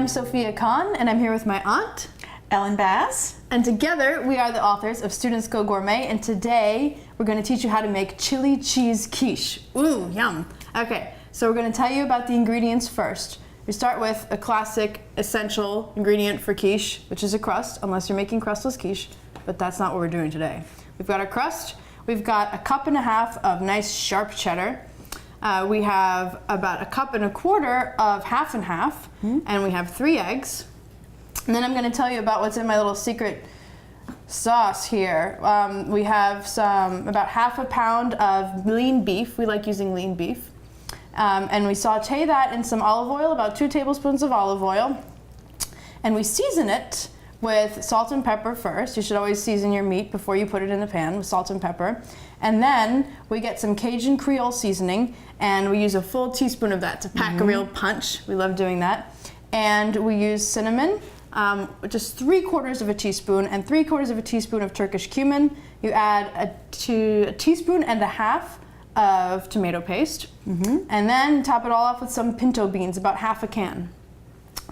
I'm Sophia Khan, and I'm here with my aunt, Ellen Bass. And together we are the authors of Students Go Gourmet, and today we're going to teach you how to make chili cheese quiche. Ooh, yum. Okay, so we're going to tell you about the ingredients first. We start with a classic essential ingredient for quiche, which is a crust, unless you're making crustless quiche, but that's not what we're doing today. We've got our crust, we've got 1.5 cups of nice sharp cheddar, we have about 1.25 cups of half and half, and we have 3 eggs. And then I'm going to tell you about what's in my little secret sauce here. We have about 1/2 pound of lean beef. We like using lean beef. And we saute that in some olive oil, about 2 tablespoons of olive oil. And we season it with salt and pepper first. You should always season your meat before you put it in the pan with salt and pepper. And then we get some Cajun Creole seasoning, and we use a full teaspoon of that to pack a real punch. We love doing that. And we use cinnamon, just 3/4 teaspoon, and 3/4 teaspoon of Turkish cumin. You add a teaspoon and a half of tomato paste, and then top it all off with some pinto beans, about 1/2 can.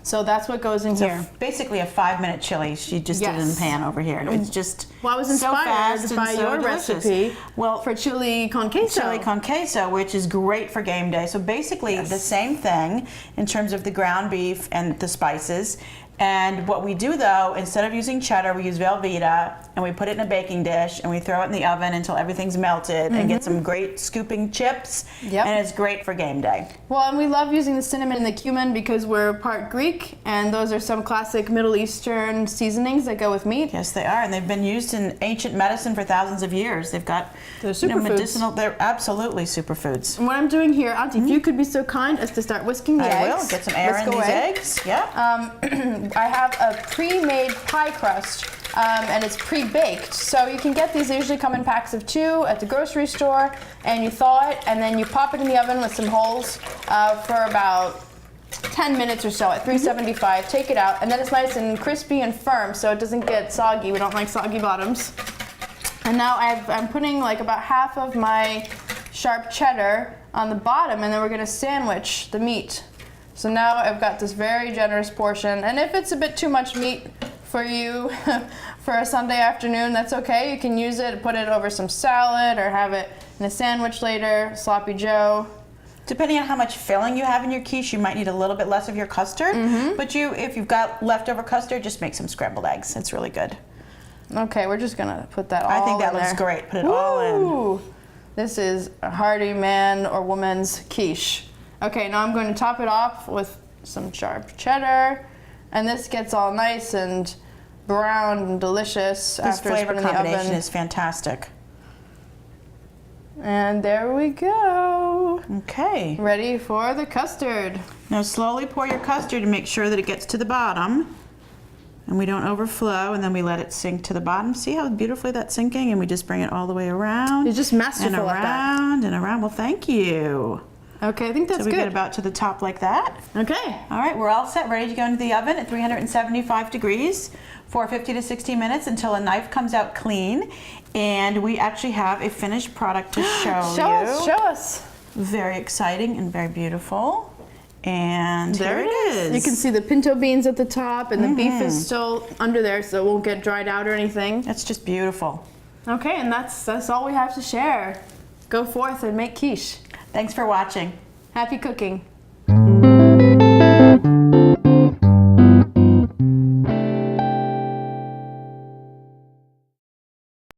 So that's what goes in here. Basically a 5-minute chili. She just did it in the pan over here. It's just I was inspired by your recipe for chili con queso. Chili con queso, which is great for game day. So basically the same thing in terms of the ground beef and the spices. And what we do though, instead of using cheddar, we use Velveeta, and we put it in a baking dish, and we throw it in the oven until everything's melted, and get some great scooping chips, and it's great for game day. Well, and we love using the cinnamon and the cumin because we're part Greek, and those are some classic Middle Eastern seasonings that go with meat. Yes, they are, and they've been used in ancient medicine for thousands of years. They've got medicinal, they're absolutely superfoods. And what I'm doing here, Auntie, if you could be so kind as to start whisking the eggs. I will, get some air in these eggs. Yeah. I have a pre-made pie crust, and it's pre-baked. So you can get these, they usually come in packs of 2 at the grocery store, and you thaw it, and then you pop it in the oven with some holes for about 10 minutes or so at 375. Take it out, and then it's nice and crispy and firm, so it doesn't get soggy. We don't like soggy bottoms. And now I'm putting like about half of my sharp cheddar on the bottom, and then we're gonna sandwich the meat. So now I've got this very generous portion, and if it's a bit too much meat for you for a Sunday afternoon, that's okay. You can use it, put it over some salad, or have it in a sandwich later, sloppy joe. Depending on how much filling you have in your quiche, you might need a little bit less of your custard, but if you've got leftover custard, just make some scrambled eggs. It's really good. Okay, we're just gonna put that all in there. I think that looks great. Put it all in. This is a hearty man or woman's quiche. Okay, now I'm going to top it off with some sharp cheddar, and this gets all nice and brown and delicious after it's put in the oven. This flavor combination is fantastic. And there we go. Okay. Ready for the custard. Now slowly pour your custard to make sure that it gets to the bottom, and we don't overflow, and then we let it sink to the bottom. See how beautifully that's sinking, and we just bring it all the way around. You're just masterful and at that. around and around. Well, thank you. Okay, I think that's good. So we get about to the top like that. Okay. All right, we're all set, ready to go into the oven at 375 degrees for 50 to 60 minutes until a knife comes out clean. And we actually have a finished product to show you. Show us. Very exciting and very beautiful. And there it is. You can see the pinto beans at the top, and the beef is still under there, so it won't get dried out or anything. That's just beautiful. Okay, and that's all we have to share. Go forth and make quiche. Thanks for watching. Happy cooking.